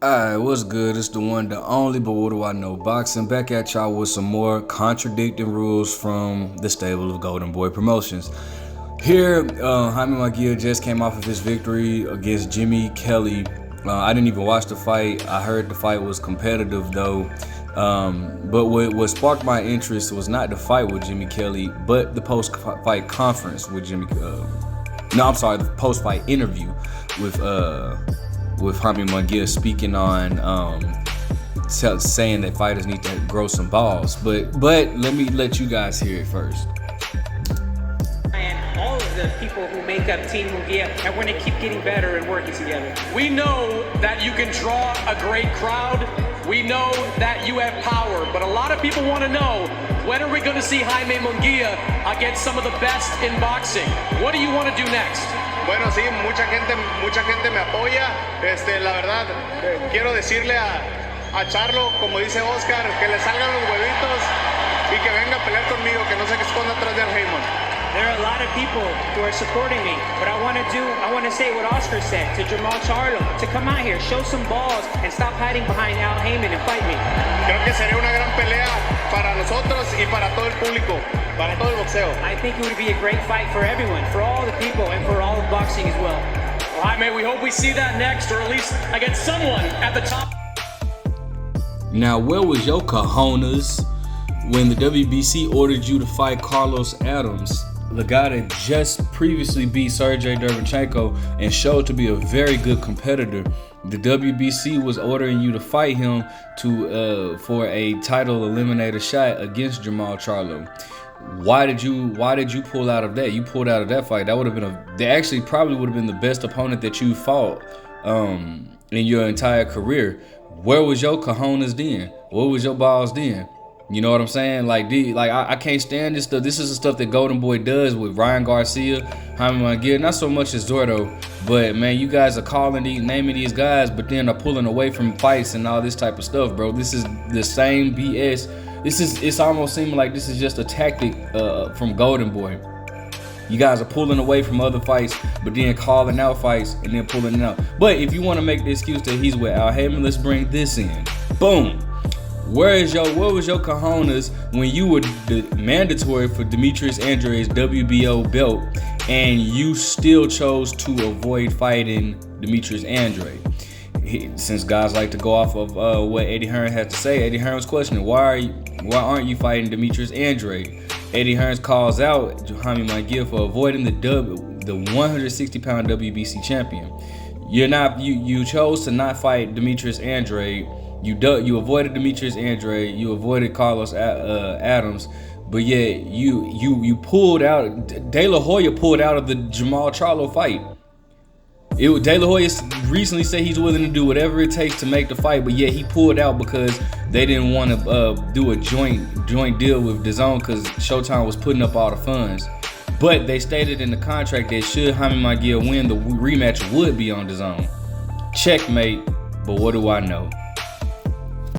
Alright, what's good? It's the one, the only, but what do I know? Boxing back at y'all with some more contradicting rules from the stable of Golden Boy Promotions. Here, Jaimie Munguia just came off of his victory against Jimmy Kelly. I didn't even watch the fight. I heard the fight was competitive though. But what sparked my interest was not the fight with Jimmy Kelly, but the post-fight conference with the post-fight interview with Jaimie Munguia speaking on saying that fighters need to grow some balls. But let me let you guys hear it first. And all of the people who make up Team Munguia, and we're gonna keep getting better and working together. We know that you can draw a great crowd. We know that you have power, but a lot of people want to know, when are we going to see Jaimie Munguia against some of the best in boxing? What do you want to do next? Bueno, sí, mucha gente me apoya. La verdad, quiero decirle a Charlo, como dice Oscar, que le salgan los huevitos y que venga a pelear conmigo, que no se esconda atrás de Jaimie. There are a lot of people who are supporting me, but I want to say what Oscar said to Jamal Charlo, to come out here, show some balls, and stop hiding behind Al Heyman and fight me. Creo que sería una gran pelea para nosotros y para todo el público, para todo el boxeo. I think it would be a great fight for everyone, for all the people, and for all of boxing as well. All right, man, we hope we see that next, or at least against someone at the top. Now, where was your cojones when the WBC ordered you to fight Carlos Adams, the guy that just previously beat Sergey Derevyanchenko and showed to be a very good competitor? The WBC was ordering you to fight him for a title eliminator shot against Jamal Charlo. Why did you pull out of that? You pulled out of that fight. That would have been probably would have been the best opponent that you fought in your entire career. Where was your cojones then? Where was your balls then? You know what I'm saying? I can't stand this stuff. This is the stuff that Golden Boy does with Ryan Garcia, Jaimie Munguia, not so much as Zordo, but man, you guys are naming these guys, but then are pulling away from fights and all this type of stuff, bro. This is the same BS. It's almost seeming like this is just a tactic from Golden Boy. You guys are pulling away from other fights, but then calling out fights and then pulling it out. But if you want to make the excuse that he's with Al Heyman, let's bring this in. Boom. Where was your cojones when you were mandatory for Demetrius Andrade's WBO belt and you still chose to avoid fighting Demetrius Andrade? Since guys like to go off of what Eddie Hearn had to say, Eddie Hearn was questioning, why aren't you fighting Demetrius Andrade? Eddie Hearn calls out Jaimie Munguia for avoiding the 160-pound WBC champion. You chose to not fight Demetrius Andrade. You avoided Demetrius Andrade, you avoided Carlos Adams, but yet you pulled out. De La Hoya pulled out of the Jamal Charlo fight. De La Hoya recently said he's willing to do whatever it takes to make the fight, but yet he pulled out because they didn't want to do a joint deal with DAZN because Showtime was putting up all the funds. But they stated in the contract that should Jaimie Munguia win, the rematch would be on DAZN. Checkmate, but what do I know?